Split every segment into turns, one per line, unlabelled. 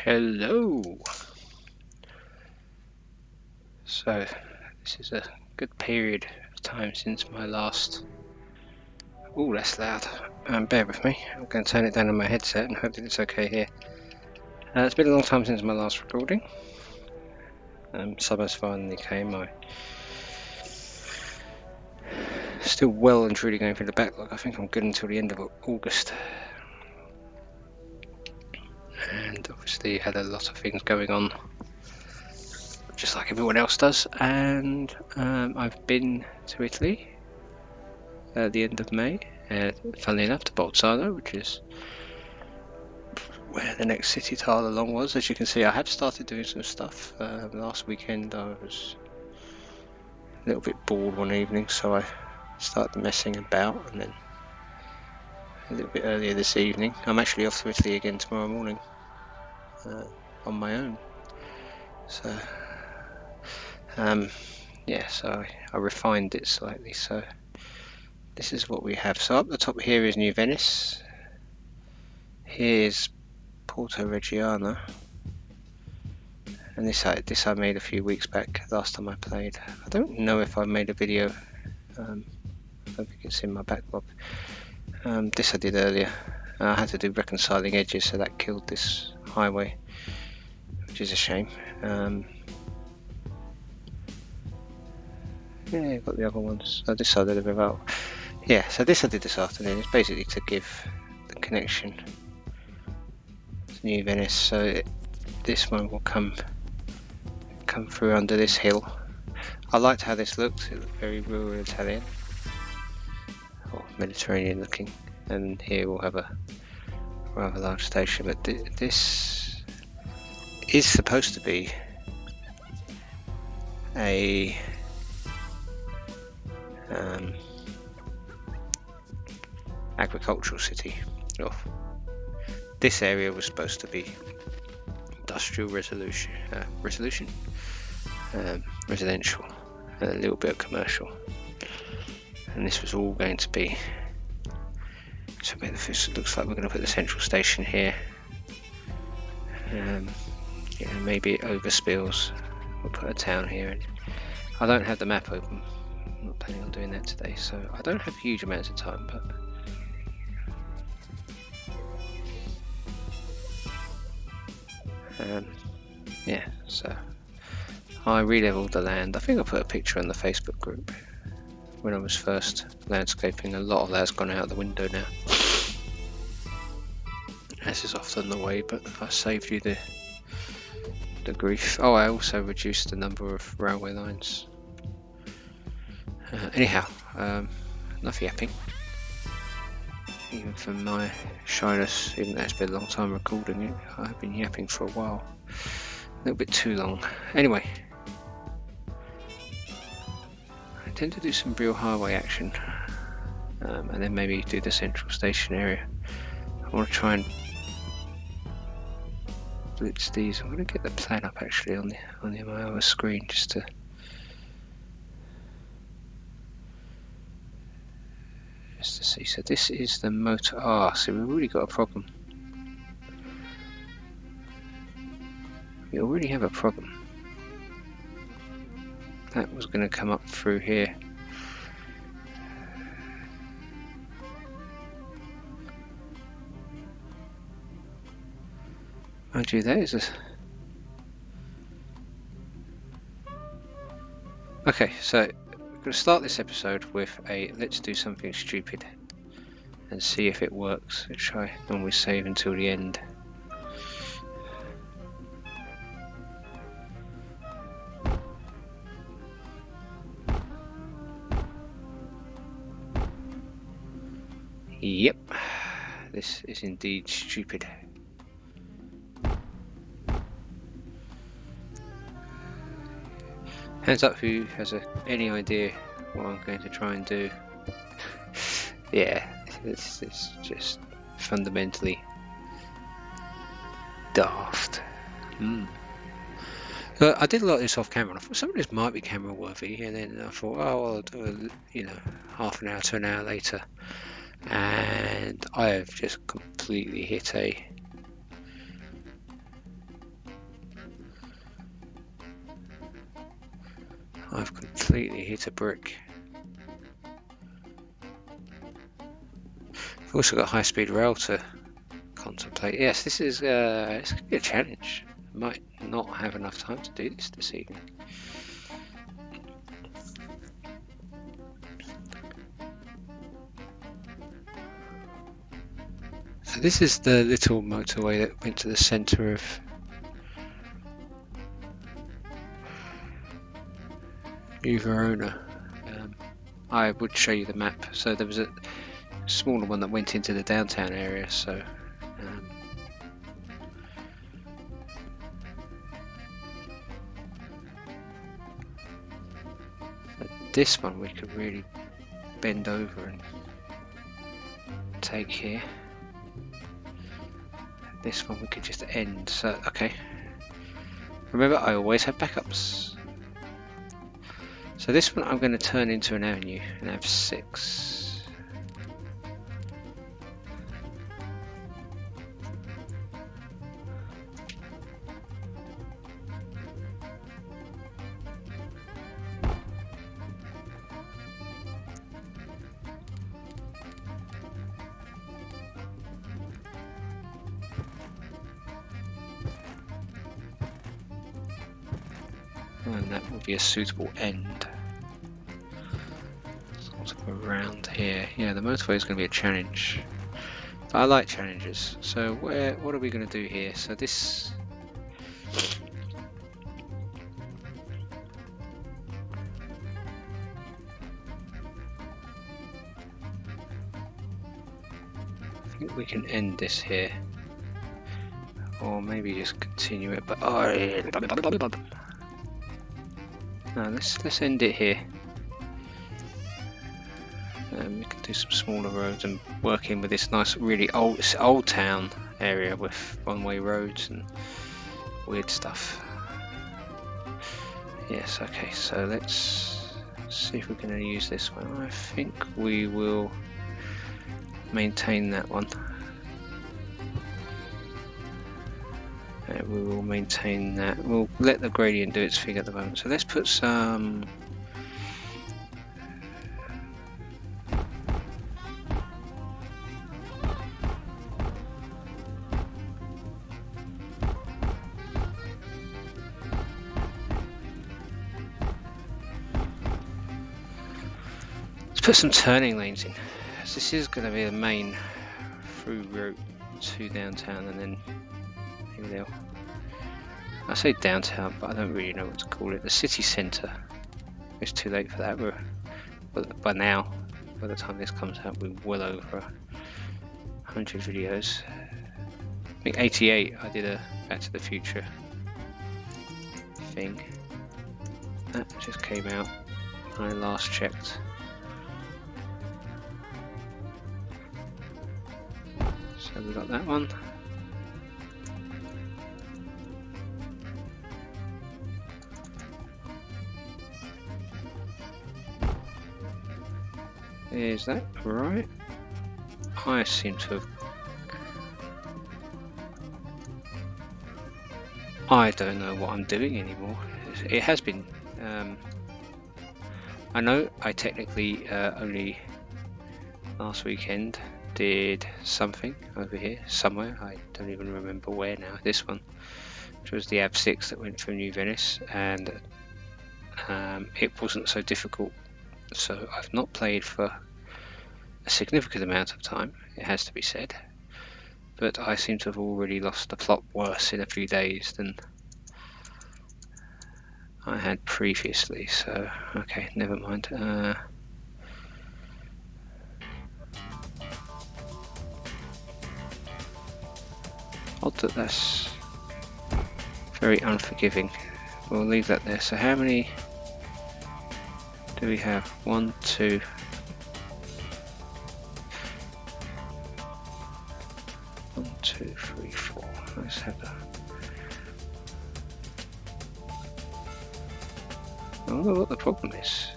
Hello. So this is a good period of time since my last. Oh, that's loud. Bear with me. I'm going to turn it down on my headset and hope that it's okay here. It's been a long time since my last recording. Summer's finally came. I'm still well and truly going through the backlog. I think I'm good until the end of August. And obviously had a lot of things going on, just like everyone else does. And I've been to Italy at the end of May. Funnily enough, to Bolzano, which is where the next city tile along was. As you can see, I have started doing some stuff. Last weekend I was a little bit bored one evening, so I started messing about, and then a little bit earlier this evening I'm actually off to Italy again tomorrow morning on my own. So yeah, so I refined it slightly. So this is what we have. So up the top here is New Venice. Here's Porto Reggiano, and this I made a few weeks back, last time I played. I don't know if I made a video. I don't think it's in my backlog. This I did earlier. I had to do reconciling edges, so that killed this highway, which is a shame. Yeah, got the other ones. So this I did a bit about. Yeah, so this I did this afternoon. It's basically to give the connection to New Venice, so this one will come through under this hill. I liked how this looked. It looked very rural Italian or Mediterranean looking, and here we'll have a rather large station. But this is supposed to be a agricultural city. This area was supposed to be industrial residential, and a little bit of commercial, and this was all going to be. So it looks like we're going to put the central station here. Yeah, maybe it overspills. We'll put a town here, and I don't have the map open. I'm not planning on doing that today, so I don't have huge amounts of time, but yeah, so I re-leveled the land. I think I put a picture on the Facebook group when I was first landscaping. A lot of that's gone out the window now, as is often the way, but I saved you the grief. Oh, I also reduced the number of railway lines. Anyhow, enough yapping. Even for my shyness, even though it's been a long time recording it, I've been yapping for a while. A little bit too long. Anyway, I tend to do some real highway action, and then maybe do the central station area. I want to try and blitz these. I'm going to get the plan up actually on my other screen just to. Just to see. So this is the motor. So we've already got a problem. We already have a problem. That was going to come up through here. Mind you, that is a. Okay, so I'm going to start this episode with a let's do something stupid and see if it works, which I normally save until the end. Yep, this is indeed stupid. Hands up who has any idea what I'm going to try and do. Yeah, it's just fundamentally daft. So I did a lot of this off camera, and I thought some of this might be camera worthy, and then I thought, oh well, I'll do half an hour to an hour later, and I have just completely hit a I've completely hit a brick. I've also got high-speed rail to contemplate. Yes, this is it's going to be a challenge. I might not have enough time to do this evening. So this is the little motorway that went to the centre of New Verona. I would show you the map. So there was a smaller one that went into the downtown area. So this one we could really bend over and take here. This one we could just end. So okay. Remember, I always have backups. So this one I'm going to turn into an avenue and have 6. And that will be a suitable end. Sort of around here. Yeah, the motorway is going to be a challenge. But I like challenges. So what are we going to do here? So this... I think we can end this here. Or maybe just continue it, but... No, let's end it here. We can do some smaller roads and work in with this nice, really old town area with one-way roads and weird stuff. Yes, okay. So let's see if we're going to use this one. I think we will maintain that one. We will maintain that. We'll let the gradient do its thing at the moment. So let's put some... Let's put some turning lanes in. So this is going to be the main through route to downtown, and then I say downtown, but I don't really know what to call it. The city centre. It's too late for that. But by now, by the time this comes out, we're well over 100 videos. I think 88. I did a Back to the Future thing. That just came out when I last checked. So we got that one. Is that right? I seem to have... I don't know what I'm doing anymore. It has been... I know I technically only last weekend did something over here, somewhere. I don't even remember where now. This one, which was the AB6 that went from New Venice, and it wasn't so difficult. So I've not played for a significant amount of time, it has to be said, but I seem to have already lost the plot worse in a few days than I had previously, so okay, never mind. Odd that that's very unforgiving. We'll leave that there. So how many do we have? 1, 2. 1, 2, 3, 4. Let's have that. I wonder what the problem is.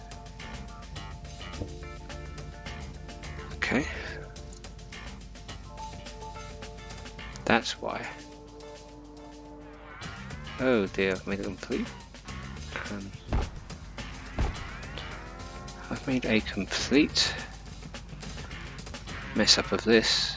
Okay. That's why. Oh dear, I've made it complete. I've made a complete mess up of this.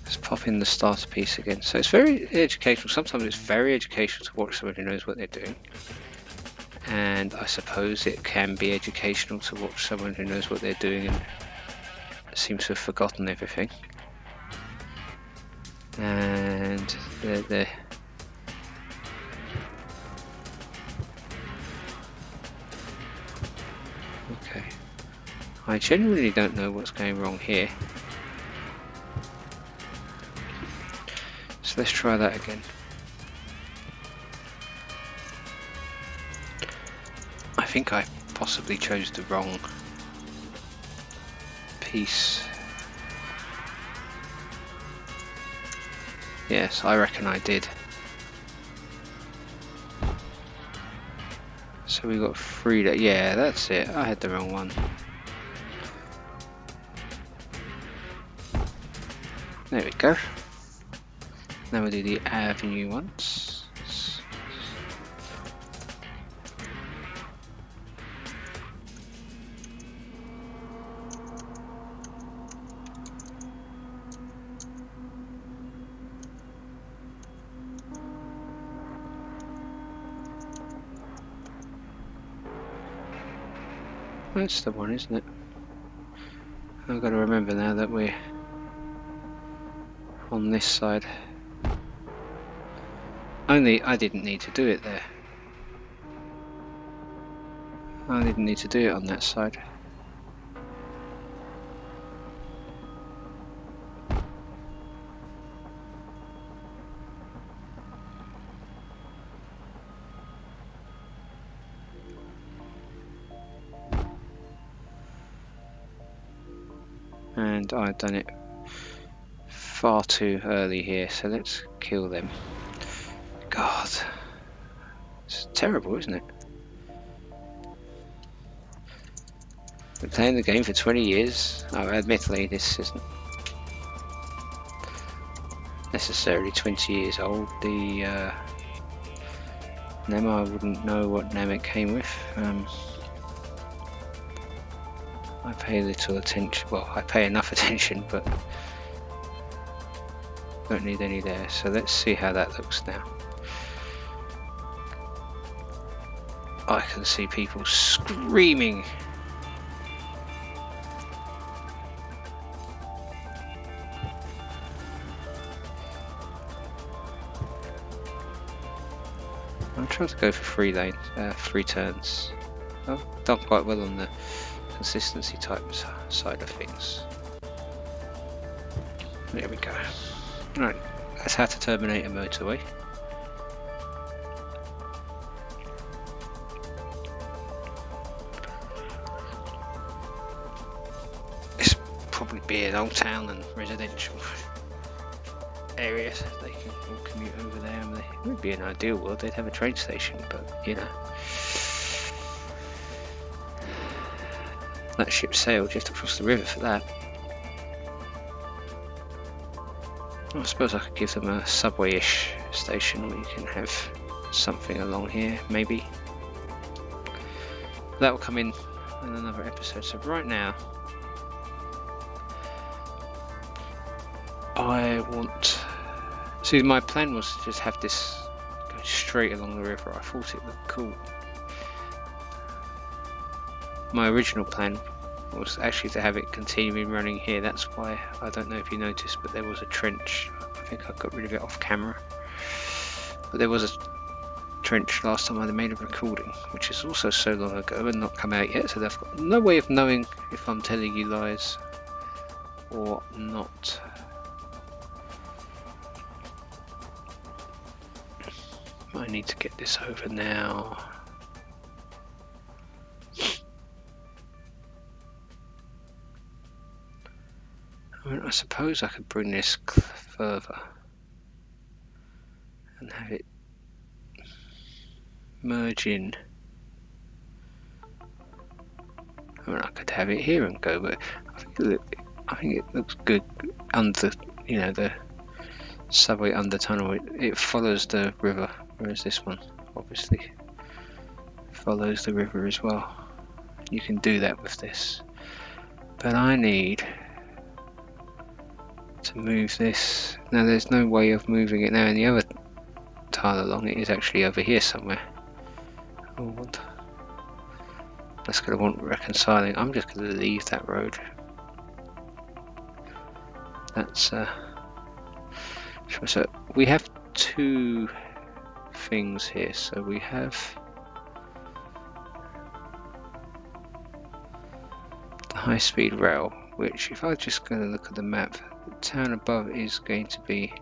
Let's pop in the starter piece again. So it's very educational. Sometimes it's very educational to watch someone who knows what they're doing. And I suppose it can be educational to watch someone who knows what they're doing and seems to have forgotten everything. And they're okay. I genuinely don't know what's going wrong here. So let's try that again. I think I possibly chose the wrong piece. Yes, I reckon I did. So we got 3 that, yeah, that's it. I had the wrong one. There we go. Now we'll do the avenue ones. That's the one, isn't it? I've got to remember now that we're on this side. Only I didn't need to do it there. I didn't need to do it on that side. And I've done it far too early here, so let's kill them. God, it's terrible, isn't it? Been playing the game for 20 years. Oh, admittedly, this isn't necessarily 20 years old. The NAM, I wouldn't know what NAM it came with. I pay little attention. Well, I pay enough attention, but don't need any there. So let's see how that looks now. I can see people screaming. I'm trying to go for 3 turns. I've done quite well on the consistency type side of things. There we go. Right, that's how to terminate a motorway. This probably be an old town and residential areas. They can all commute over there. And it would be an ideal world. They'd have a train station, but you know. That ship sailed just across the river for that. I suppose I could give them a subway-ish station where you can have something along here, maybe. That will come in another episode. So right now, I want... See, my plan was to just have this go straight along the river. I thought it looked cool. My original plan was actually to have it continuing running here. That's why, I don't know if you noticed, but there was a trench. I think I got rid of it off camera. But there was a trench last time I made a recording, which is also so long ago and not come out yet, so I've got no way of knowing if I'm telling you lies or not. I need to get this over now. I mean, I suppose I could bring this further and have it merge in. I mean, I could have it here and go, but I think I think it looks good under, you know, the subway under tunnel. It follows the river, whereas this one obviously follows the river as well. You can do that with this, but I need to move this. Now there's no way of moving it now in the other tile along. It is actually over here somewhere. Oh, that's going to want reconciling. I'm just going to leave that road. That's so we have two things here. So we have the high-speed rail, which if I just go to look at the map, the town above is going to be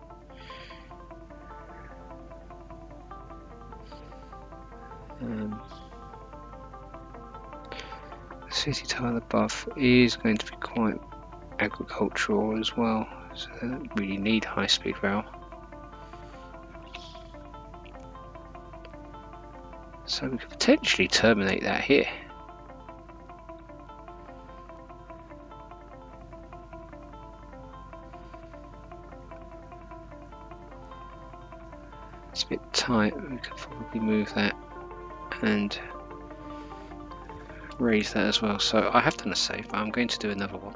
the city tile above is going to be quite agricultural as well, so they don't really need high-speed rail. So we could potentially terminate that here. It's a bit tight, we could probably move that and raise that as well. So I have done a save, but I'm going to do another one.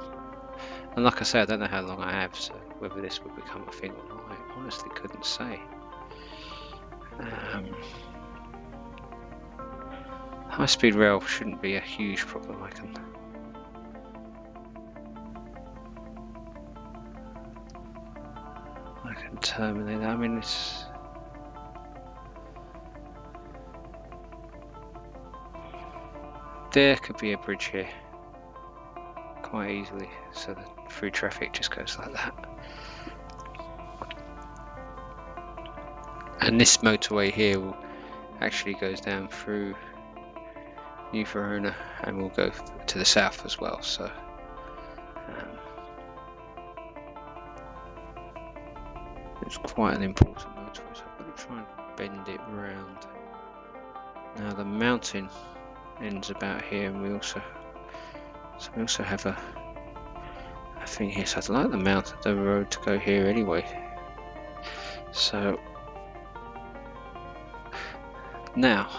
And like I say, I don't know how long I have, so whether this will become a thing or not, I honestly couldn't say. High-speed rail shouldn't be a huge problem. I can terminate that. I mean, it's there could be a bridge here quite easily, so the through traffic just goes like that. And this motorway here will actually goes down through New Verona and will go to the south as well. So it's quite an important motorway. So I'm going to try and bend it round. Now the mountain ends about here, and we also have a thing here. So I'd like the road to go here anyway. So now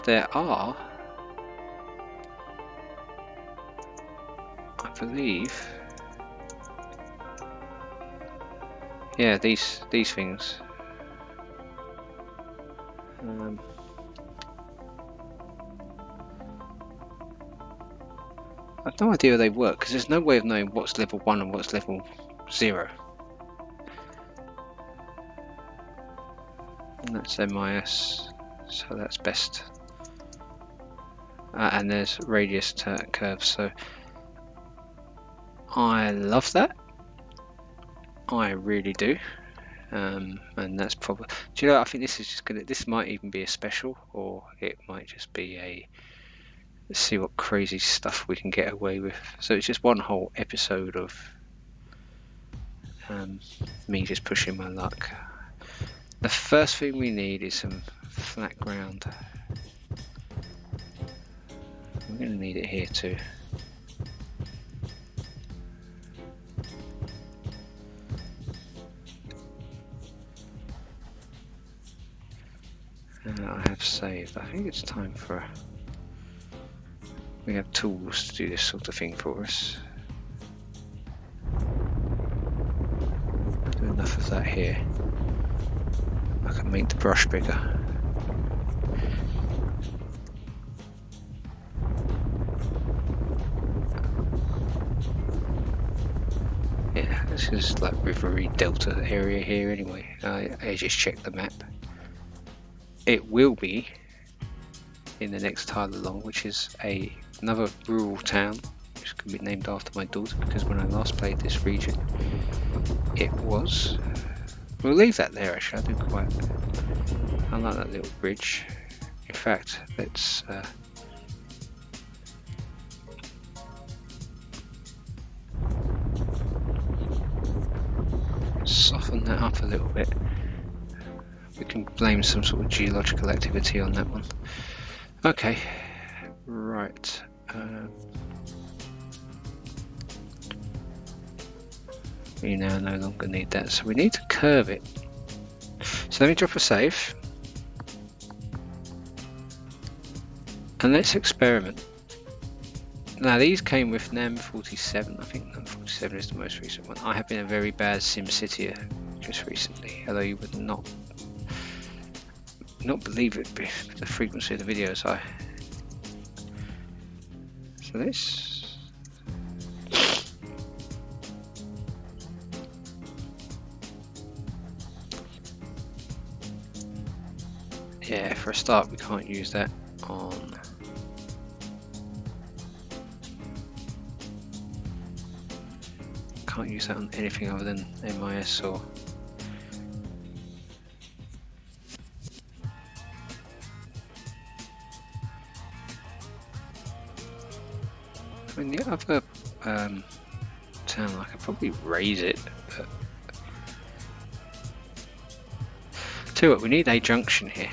there are, I believe, yeah, these things. I've no idea how they work, because there's no way of knowing what's level 1 and what's level 0. And that's MIS, so that's best. And there's radius curves, so I love that. I really do. And that's probably, do you know, I think this is just this might even be a special, or it might just be a, let's see what crazy stuff we can get away with. So it's just one whole episode of me just pushing my luck. The first thing we need is some flat ground. We're going to need it here too. And I have saved. I think it's time for, we have tools to do this sort of thing for us. Do enough of that here. I can make the brush bigger. Yeah, this is like Rivery Delta area here anyway. I just checked the map. It will be in the next tile along, which is another rural town, which can be named after my daughter, because when I last played this region, it was. We'll leave that there actually. I like that little bridge. In fact, let's soften that up a little bit. We can blame some sort of geological activity on that one. Okay, right. We now no longer need that, so we need to curve it. So let me drop a save. And let's experiment. Now these came with NAM47, I think NAM47 is the most recent one. I have been a very bad SimCity just recently, although you would not believe it, the frequency of the videos I... So this... Yeah, for a start we can't use that on... Can't use that on anything other than MIS or... I mean, the other town, I could probably raise it, but... Tell you what, we need a junction here.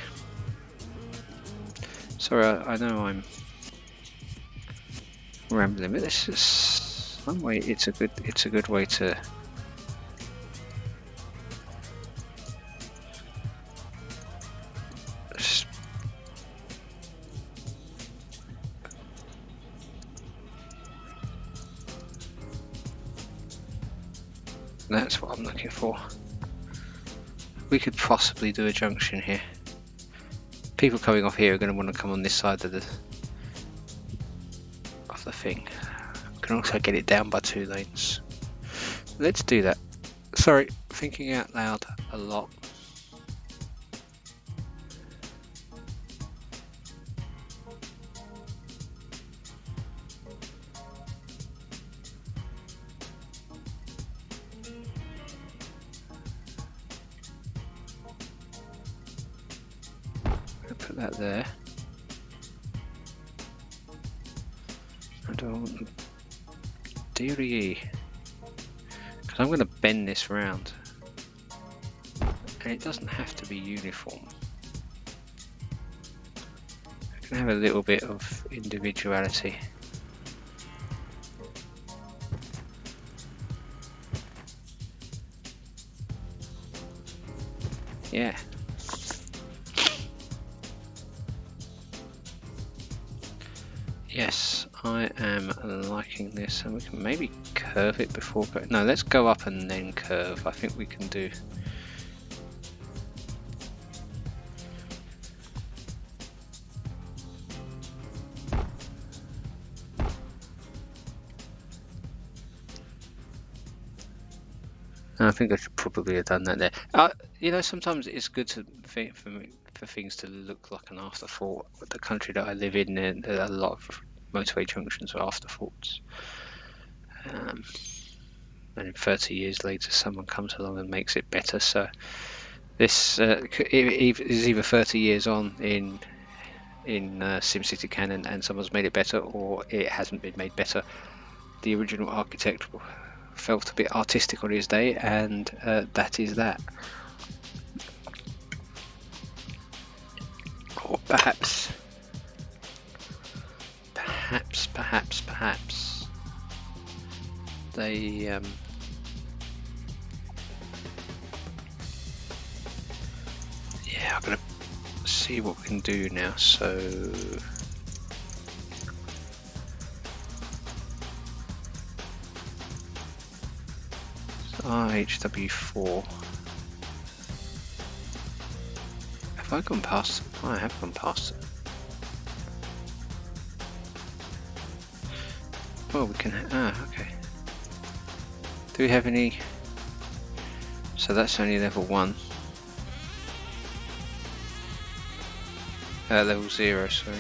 Sorry, I know I'm rambling, but this is some way. It's a good way to. That's what I'm looking for. We could possibly do a junction here. People coming off here are going to want to come on this side of the thing. We can also get it down by 2 lanes. Let's do that. Sorry, thinking out loud a lot. Put that there. I don't dearie, because I'm going to bend this round, and it doesn't have to be uniform. It can have a little bit of individuality. Yeah. Yes, I am liking this, and we can maybe curve it before going. No, let's go up and then curve. I think we can do. I think I should probably have done that there. You know, sometimes it's good to for things to look like an afterthought. The country that I live in, there are a lot of motorway junctions are afterthoughts. And 30 years later, someone comes along and makes it better. So this is either 30 years on in SimCity canon, and someone's made it better, or it hasn't been made better. The original architect felt a bit artistic on his day, and that is that. Or perhaps they yeah, I'm gonna see what we can do now. So RHW4. Have I gone past them? Oh, I have gone past them. Well, we can. Okay. Do we have any? So that's only level 1. Level 0, sorry.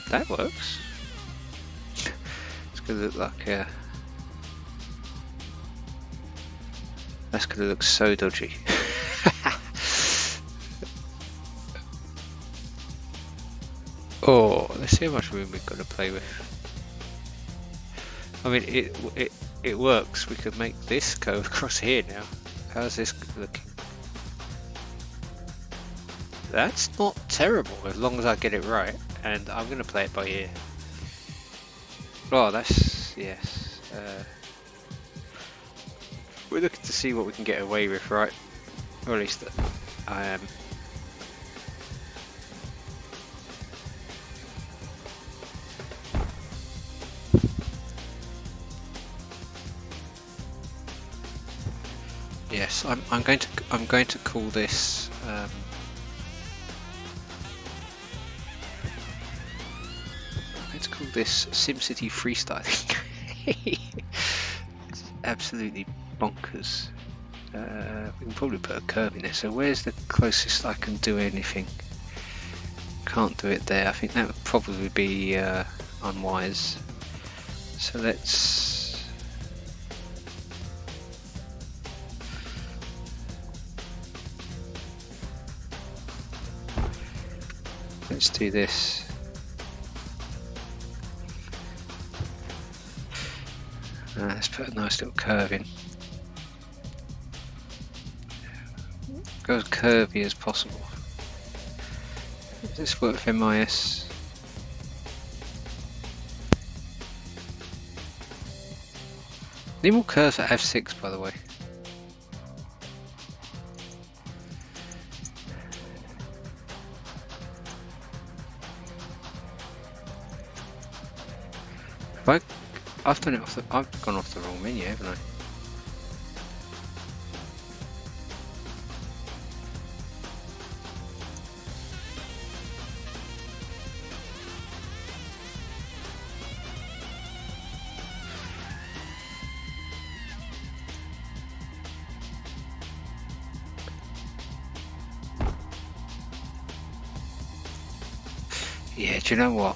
That works. It's gonna look like that's gonna look so dodgy. Oh, let's see how much room we've got to play with. I mean, it works. We could make this go across here now. How's this looking? That's not terrible as long as I get it right, and I'm going to play it by ear. Oh, that's yes. we're looking to see what we can get away with, right? Or at least I am. Yes, I'm going to call this. I'm going to call this SimCity freestyling. It's absolutely bonkers. We can probably put a curve in there. So where's the closest I can do anything? Can't do it there. I think that would probably be unwise. So let's do this. Let's put a nice little curve in. Go as curvy as possible. Does this work for MIS? Need more curves at F6, by the way. I've done it off I've gone off the wrong menu, haven't I? Yeah, do you know what?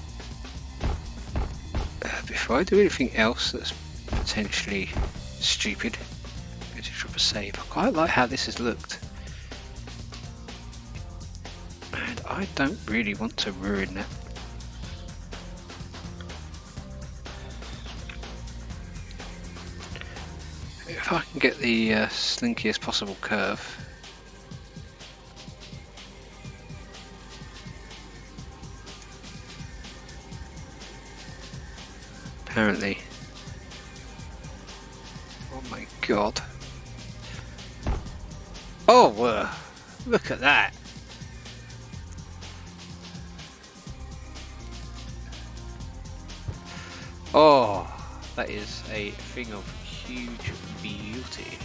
Before I do anything else that's potentially stupid, I'm going to drop a save. I quite like how this has looked. And I don't really want to ruin that. If I can get the slinkiest possible curve. Apparently. Oh my god. Oh, look at that. Oh, that is a thing of huge beauty.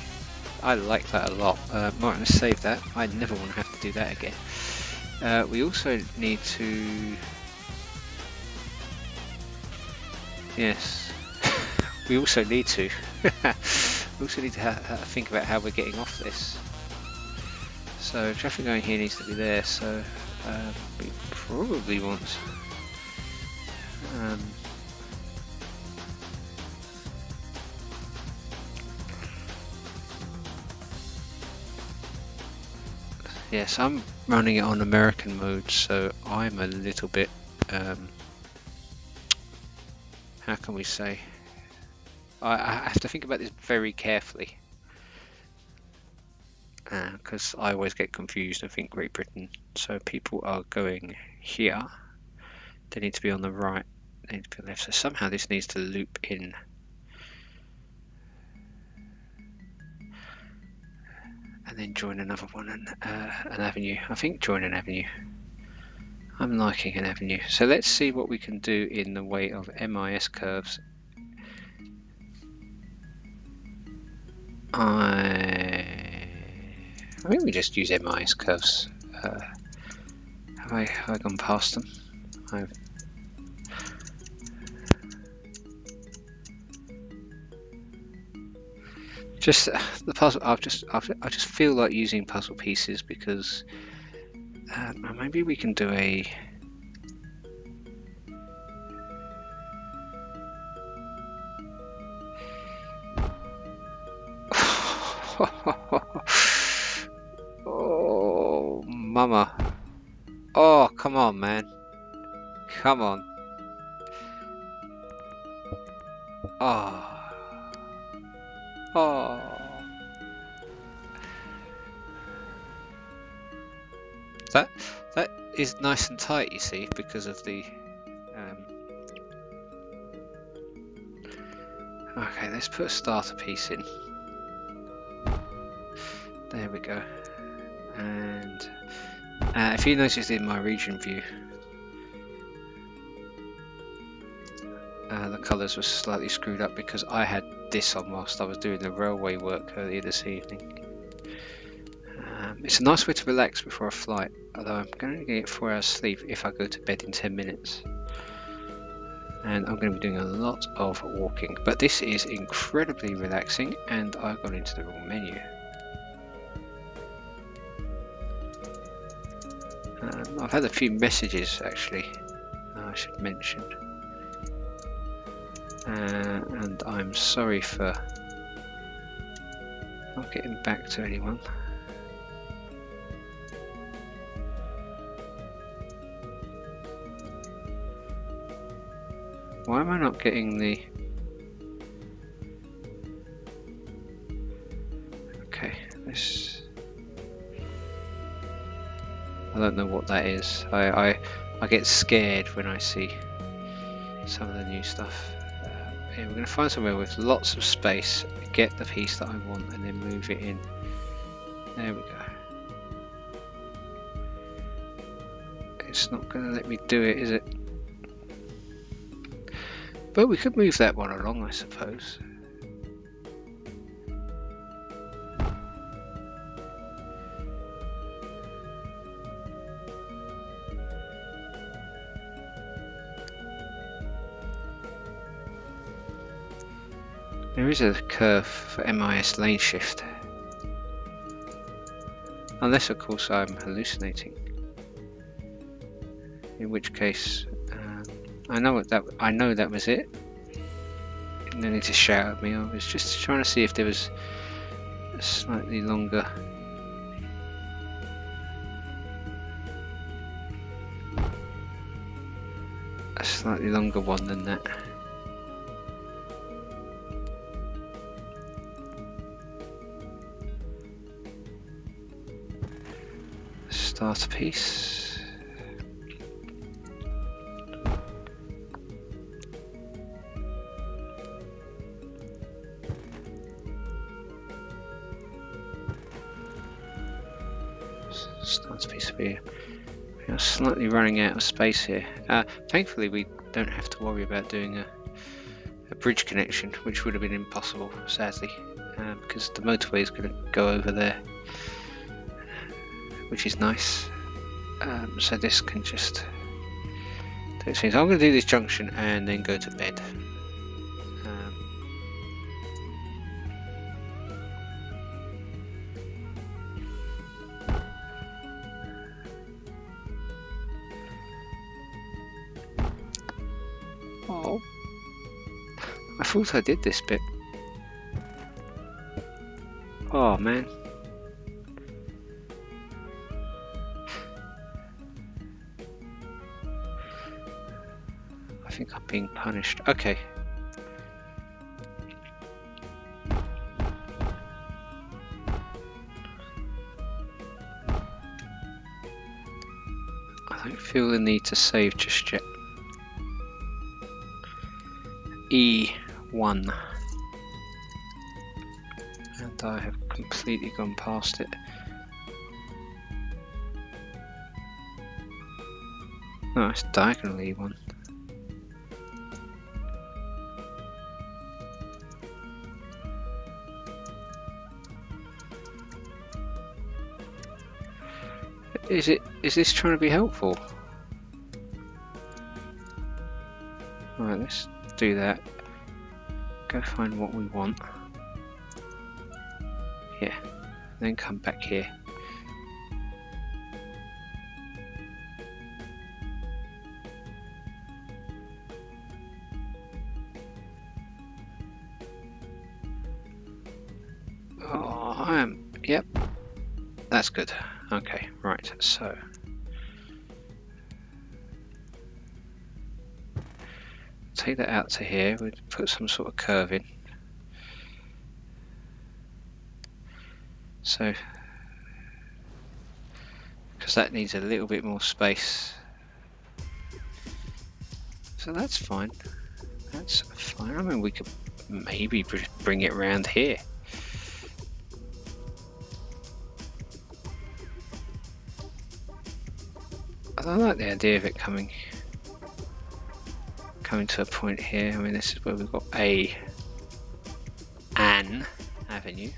I like that a lot. Right, let's save that. I never want to have to do that again. We also need to... Yes, we also need to. We also need to think about how we're getting off this. So traffic going here needs to be there. So we probably want. Yes, I'm running it on American mode, so I'm a little bit. How can we say? I have to think about this very carefully because I always get confused and think Great Britain. So people are going here. They need to be on the right. They need to be on the left. So somehow this needs to loop in. And then join another one, an avenue. I think join an avenue. I'm liking an avenue. So let's see what we can do in the way of MIS curves. I think we just use MIS curves. Have I gone past them? I've just the puzzle. I just feel like using puzzle pieces because maybe we can do a. Oh, mama. Oh, come on, man. Come on. Oh. Oh. That is nice and tight, you see, because of the Okay, let's put a starter piece in. There we go. And if you noticed in my region view, the colours were slightly screwed up because I had this on whilst I was doing the railway work earlier this evening. It's a nice way to relax before a flight, although I'm going to get 4 hours sleep if I go to bed in 10 minutes. And I'm going to be doing a lot of walking, but this is incredibly relaxing, and I got into the wrong menu. I've had a few messages actually, I should mention, and I'm sorry for not getting back to anyone. Why am I not getting the... Okay, this... I don't know what that is. I get scared when I see some of the new stuff. Yeah, we're going to find somewhere with lots of space, get the piece that I want, and then move it in. There we go. It's not going to let me do it, is it? But we could move that one along, I suppose. There is a curve for MIS lane shift. Unless, of course, I'm hallucinating. In which case, I know that was it. No need to shout at me. I was just trying to see if there was a slightly longer. One than that. Starter piece. Starter piece here. We are slightly running out of space here. Thankfully, we don't have to worry about doing a bridge connection, which would have been impossible, sadly, because the motorway is going to go over there, which is nice. So this can just do its thing. So I'm going to do this junction and then go to bed. Oh, I thought I did this bit. Oh man. I think I'm being punished. Okay. I don't feel the need to save just yet. E1. And I have completely gone past it. No, it's diagonal E1. Is this trying to be helpful? Alright, let's do that. Go find what we want. Yeah, then come back here. Oh, yep, that's good. Okay, right, so take that out to here. We'll put some sort of curve in. So, because that needs a little bit more space. So that's fine. That's fine. I mean, we could maybe bring it around here. I like the idea of it coming to a point here. I mean, this is where we've got an avenue.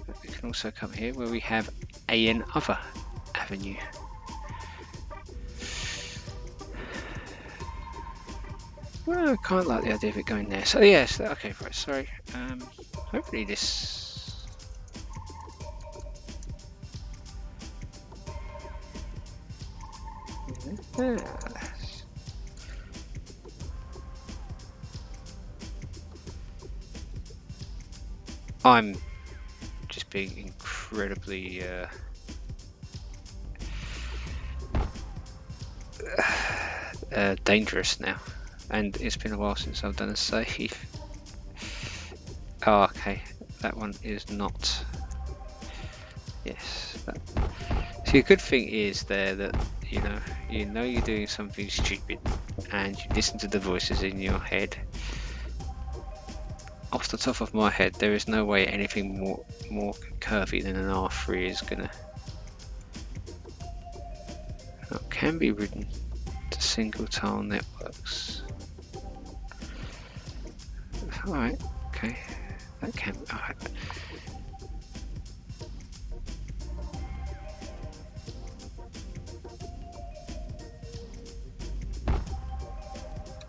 But we can also come here where we have an other avenue. Well, I kind of like the idea of it going there. So yes, okay, right, sorry. Hopefully this. I'm just being incredibly dangerous now, and it's been a while since I've done a save. Oh, okay, that one is not. Yes. See, a good thing is there that you know you're doing something stupid, and you listen to the voices in your head. Off the top of my head, there is no way anything more curvy than an R3 is gonna. Oh, can be ridden to single tile networks. Alright, okay, that can be alright.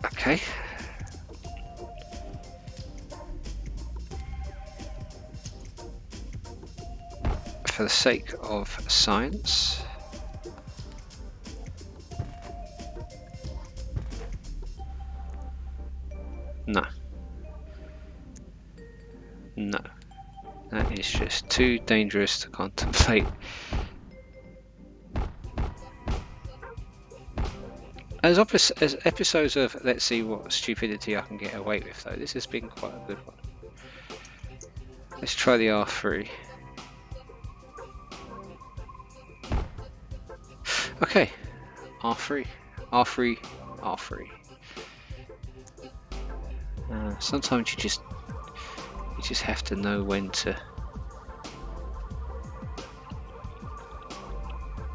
Okay. For the sake of science, no, that is just too dangerous to contemplate. As episodes of let's see what stupidity I can get away with, though, this has been quite a good one. Let's try the R3. Okay, R3. Sometimes you just have to know when to.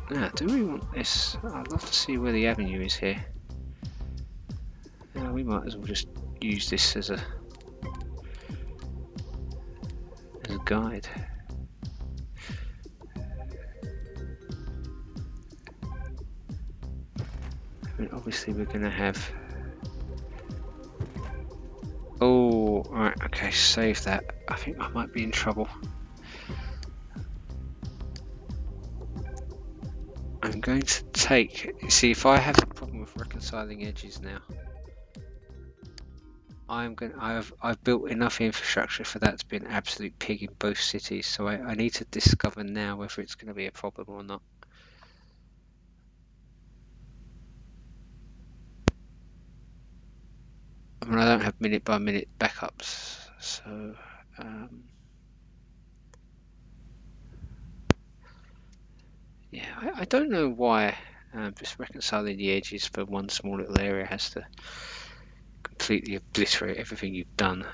Now, do we want this? I'd love to see where the avenue is here. We might as well just use this as a guide. I mean, obviously we're going to have. Oh, right, okay, save that. I think I might be in trouble. I'm going to take. See, if I have a problem with reconciling edges now, I've built enough infrastructure for that to be an absolute pig in both cities. So I need to discover now whether it's going to be a problem or not. I mean, I don't have minute by minute backups, so yeah, I don't know why just reconciling the edges for one small little area has to completely obliterate everything you've done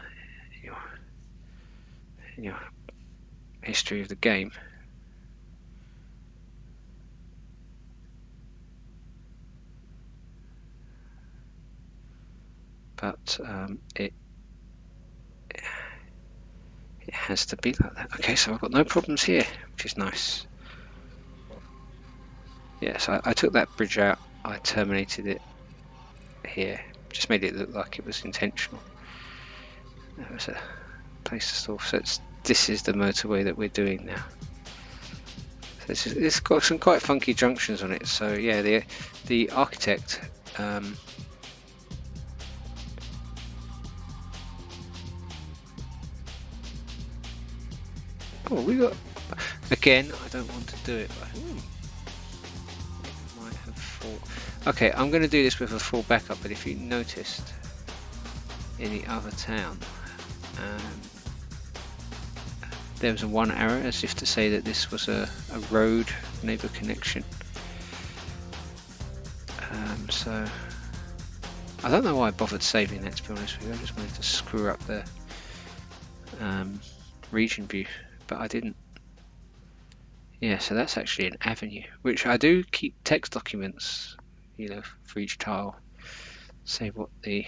in your history of the game. But it has to be like that. Okay, so I've got no problems here, which is nice. Yeah, so I took that bridge out, I terminated it here, just made it look like it was intentional. There was a place to store, so this is the motorway that we're doing now. So it's got some quite funky junctions on it, so yeah, the architect oh, we got, again, I don't want to do it, but might have full. Okay, I'm going to do this with a full backup, but if you noticed in the other town, there was a one arrow as if to say that this was a road neighbour connection. So I don't know why I bothered saving that, to be honest with you. I just wanted to screw up the region view, but I didn't. Yeah, so that's actually an avenue, which I do keep text documents, you know, for each tile. Say what the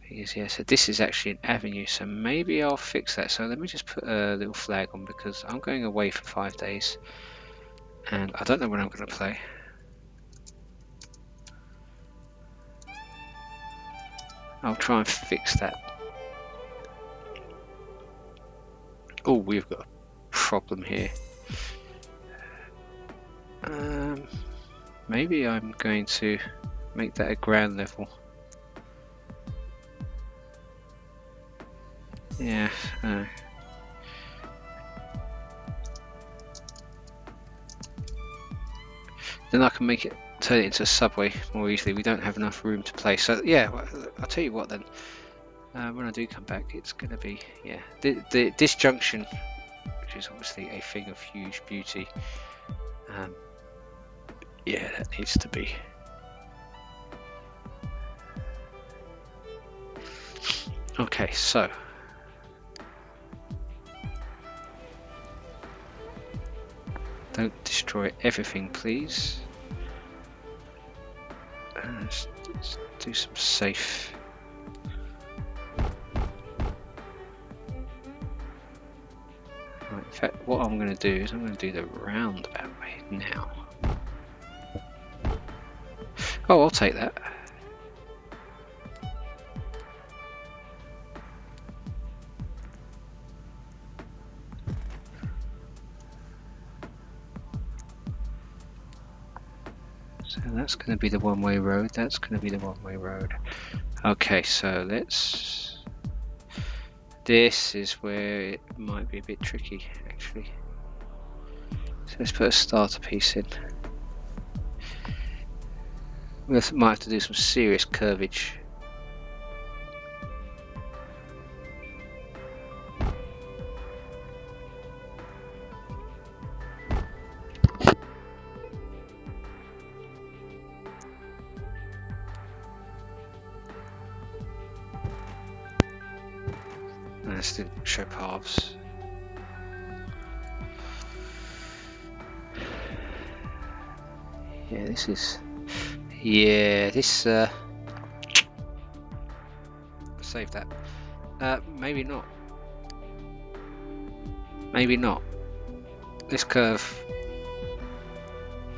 thing is. Yeah, so this is actually an avenue, so maybe I'll fix that. So let me just put a little flag on, because I'm going away for 5 days and I don't know when I'm going to play. I'll try and fix that. Oh, we've got a problem here. Maybe I'm going to make that a ground level. Yeah. Then I can make it, turn it into a subway more easily. We don't have enough room to play. So yeah, well, I'll tell you what then. When I do come back, it's going to be, yeah, this junction, which is obviously a thing of huge beauty. Yeah, that needs to be. Okay, so don't destroy everything, please. Let's do some safe. Right, in fact, what I'm going to do is I'm going to do the roundabout way now. Oh, I'll take that. So that's going to be the one-way road. That's going to be the one-way road. Okay, so let's... This is where it might be a bit tricky, actually. So let's put a starter piece in. We might have to do some serious curvage. Let's do show paths. Yeah, this is... Yeah, this... Save that. Maybe not. Maybe not. This curve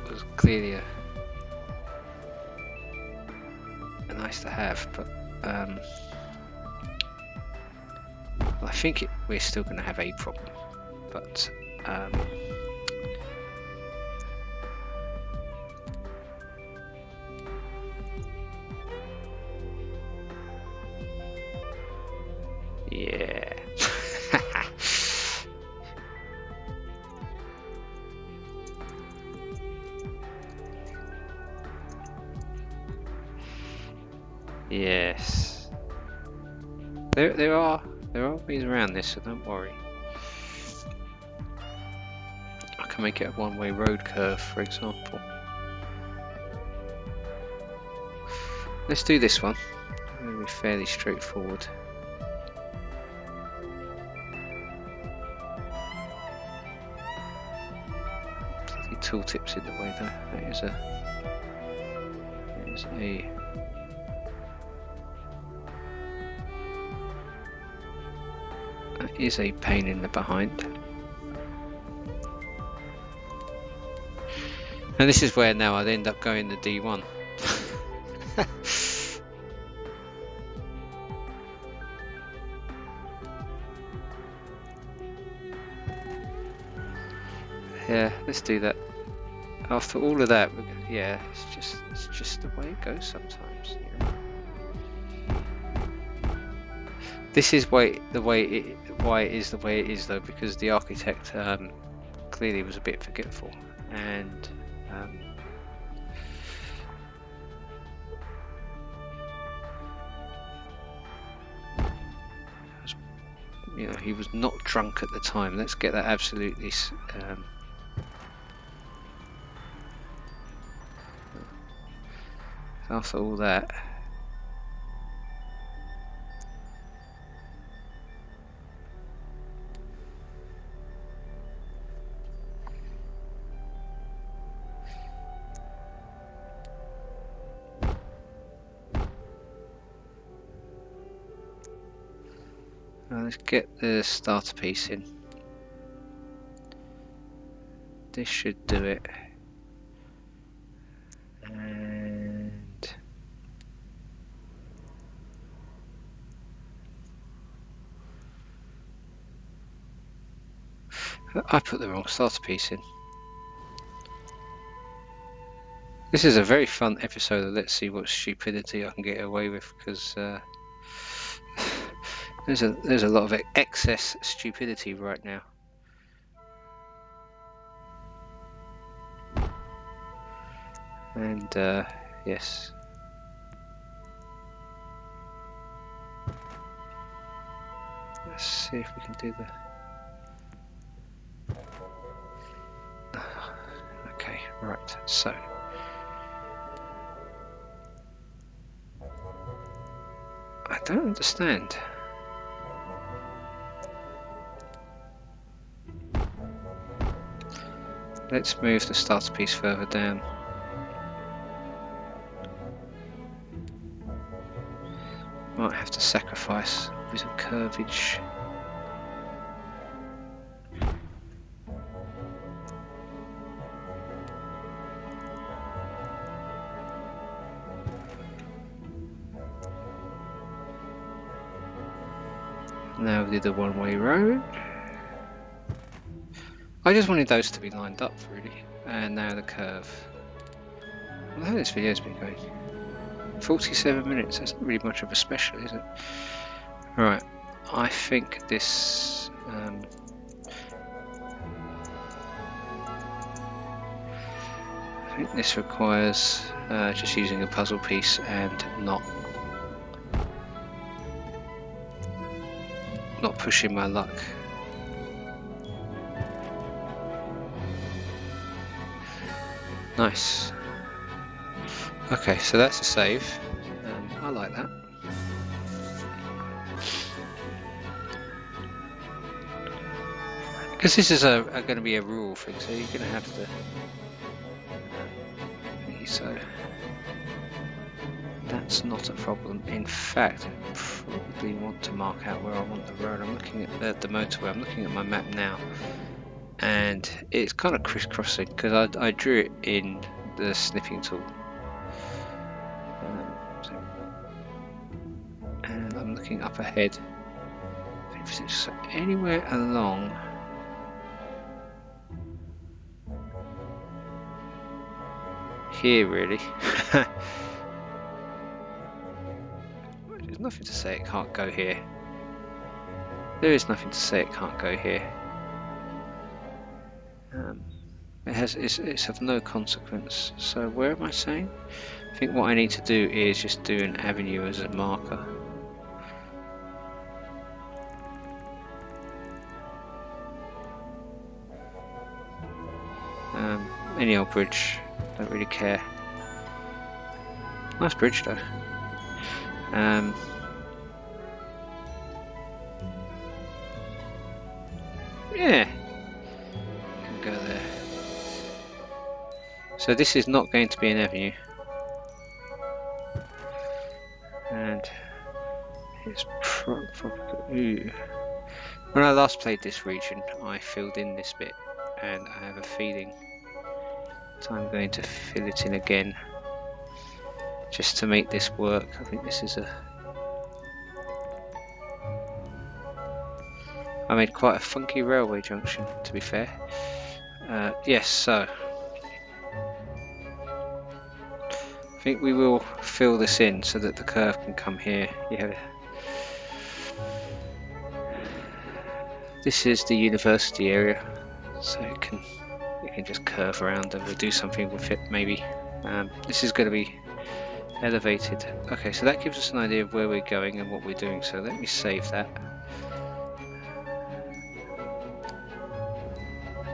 was clearly a nice to have, but I think we're still going to have a problem. But yeah. Yes. There are ways around this, so don't worry. I can make it a one-way road curve, for example. Let's do this one. It'll be fairly straightforward. Bloody tooltips in the way though. That is a that is a pain in the behind. And this is where now I'd end up going the D1. Yeah, let's do that. After all of that, yeah, it's just the way it goes sometimes. You know? This is why it is the way it is though, because the architect clearly was a bit forgetful, and you know, he was not drunk at the time. Let's get that absolutely after all that. Now let's get the starter piece in. This should do it. And I put the wrong starter piece in. This is a very fun episode of Let's See What Stupidity I Can Get Away With, because there's a lot of excess stupidity right now. And yes. Let's see if we can do the... Okay, right, so I don't understand. Let's move the starter piece further down. Might have to sacrifice a bit of curvage. Now we did the one-way road. I just wanted those to be lined up, really. And now the curve. Well, how this video's been going? 47 minutes, that's not really much of a special, is it? Right, I think this... I think this requires just using a puzzle piece and not pushing my luck. Nice. Okay, so that's a save. I like that. Because this is going to be a rural thing, so you're going to have to... So that's not a problem. In fact, I probably want to mark out where I want the road. I'm looking at the motorway. I'm looking at my map now, and it's kind of crisscrossing because I drew it in the snipping tool. And I'm looking up ahead. If it's anywhere along. Here, really. There's nothing to say it can't go here. There is nothing to say it can't go here. It's of no consequence. So where am I saying? I think what I need to do is just do an avenue as a marker. Any old bridge. Don't really care. Nice bridge though. Yeah, can go there. So this is not going to be an avenue, and it's probably. When I last played this region, I filled in this bit, and I have a feeling that I'm going to fill it in again, just to make this work. I think this is I made quite a funky railway junction, to be fair. Yes, so I think we will fill this in so that the curve can come here. Yeah. This is the university area, so it can just curve around, and we'll do something with it maybe. This is going to be elevated. Okay, so that gives us an idea of where we're going and what we're doing, so let me save that.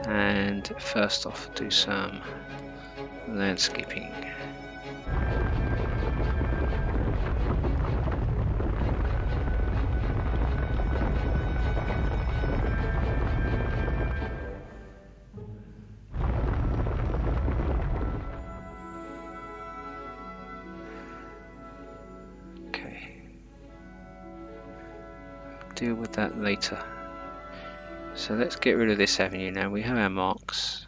And first off, do some landscaping. Deal with that later. So let's get rid of this avenue now. We have our marks.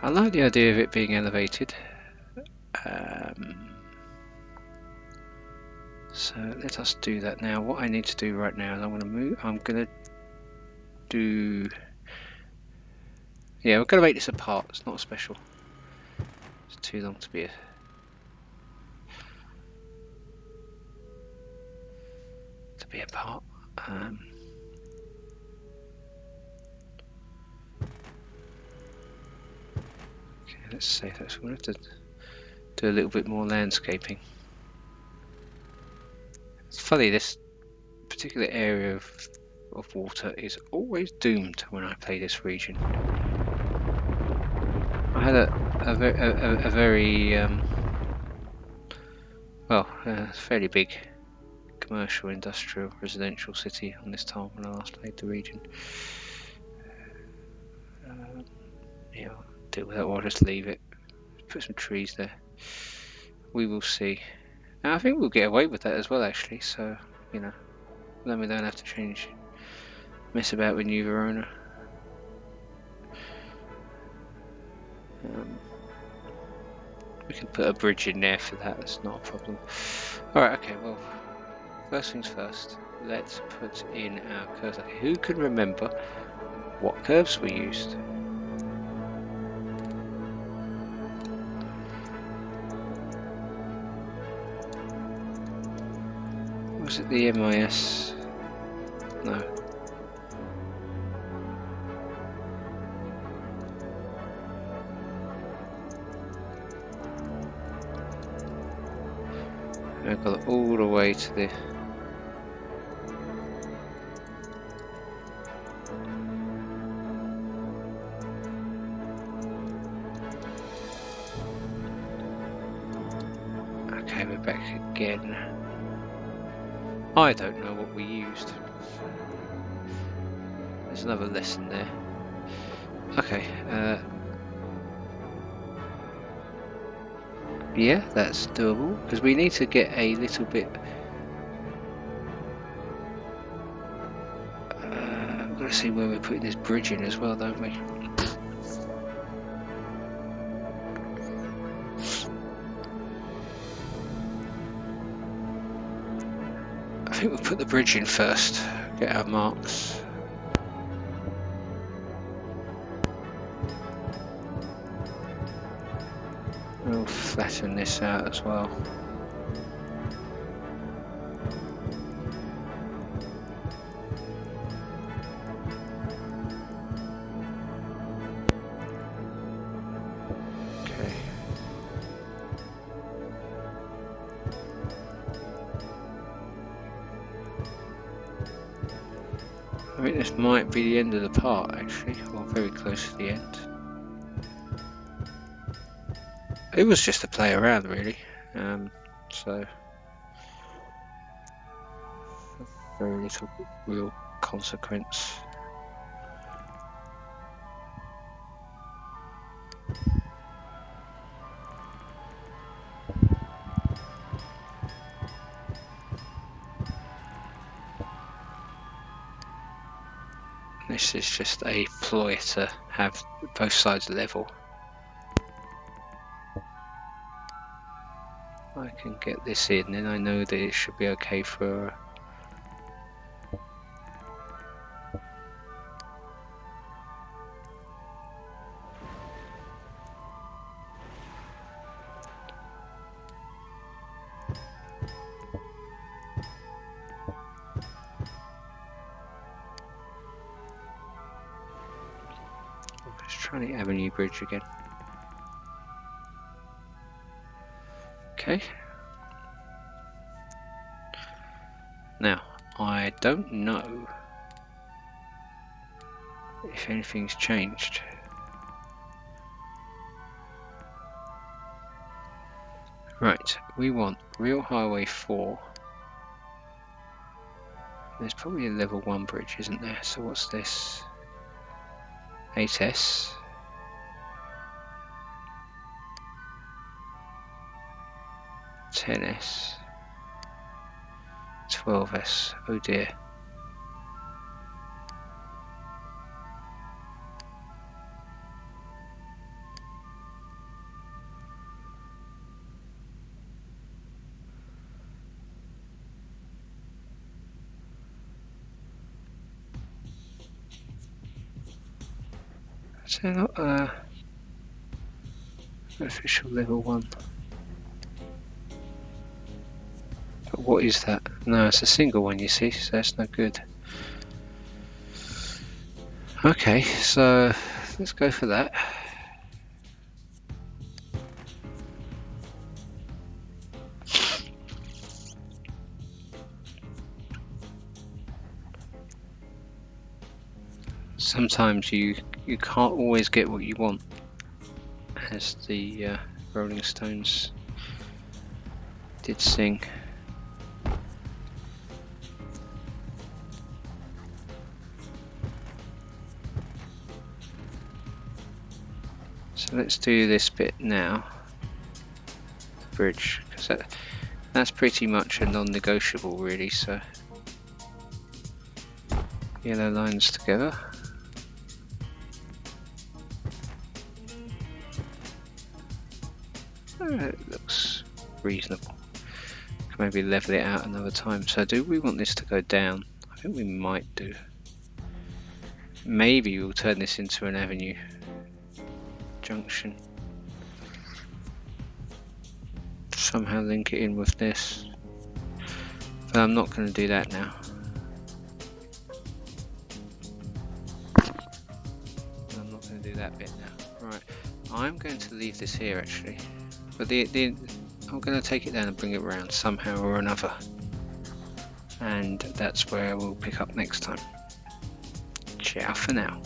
I like the idea of it being elevated. So let us do that now. What I need to do right now is I'm going to do... Yeah, we're going to make this a part. It's not a special. It's too long to be a part. Okay, let's save that. So we'll have to do a little bit more landscaping. It's funny, this particular area of water is always doomed when I play this region. I had a very fairly big commercial, industrial, residential city on this time when I last played the region. Yeah, I'll deal with that or I'll just leave it. Put some trees there. We will see. And I think we'll get away with that as well, actually. So, you know, then we don't have to mess about with New Verona. We can put a bridge in there for that. That's not a problem. All right. Okay. Well, first things first. Let's put in our curves. Okay, who can remember what curves we used? Was it the MIS? No. I've got it all the way to the... Okay, we're back again. I don't know what we used. There's another lesson there. Okay, yeah, that's doable, because we need to get a little bit... we've got to see where we're putting this bridge in as well, don't we? I think we'll put the bridge in first, get our marks. We'll flatten this out as well. Okay. I think this might be the end of the part, actually, or very close to the end. It was just to play around, really, so very little real consequence. This is just a ploy to have both sides level. I can get this in, and I know that it should be okay for... Let's try the Avenue Bridge again. Okay. Now, I don't know if anything's changed. Right, we want real highway 4. There's probably a level 1 bridge, isn't there? So what's this? 8S. 10S. 12S. Oh dear. So not official level 1. But what is that? No, it's a single one, you see, so that's no good. Okay, so let's go for that. Sometimes you can't always get what you want, as the Rolling Stones did sing. So let's do this bit now, the bridge, because that's pretty much a non-negotiable really. So yellow lines together. It looks reasonable. Can maybe level it out another time. So do we want this to go down? I think we might do. Maybe we'll turn this into an avenue junction. Somehow link it in with this. But I'm not going to do that now. I'm not going to do that bit now. Right, I'm going to leave this here actually. But I'm going to take it down and bring it around somehow or another. And that's where we'll pick up next time. Ciao for now.